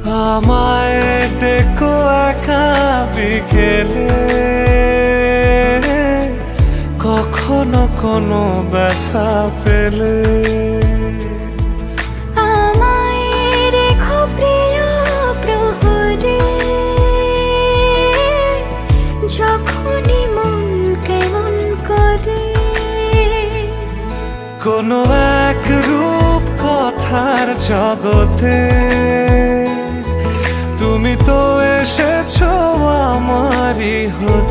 আমায় ডেকো একা বিকেলে, কখনো কোনো ব্যথা পেলে। আমায় রেখো প্রিয় প্রহরে, যখনই মন কেমন করে। কোনো এক রূপ কথার জগতে তুমি তো এসেছো আমারই হতে।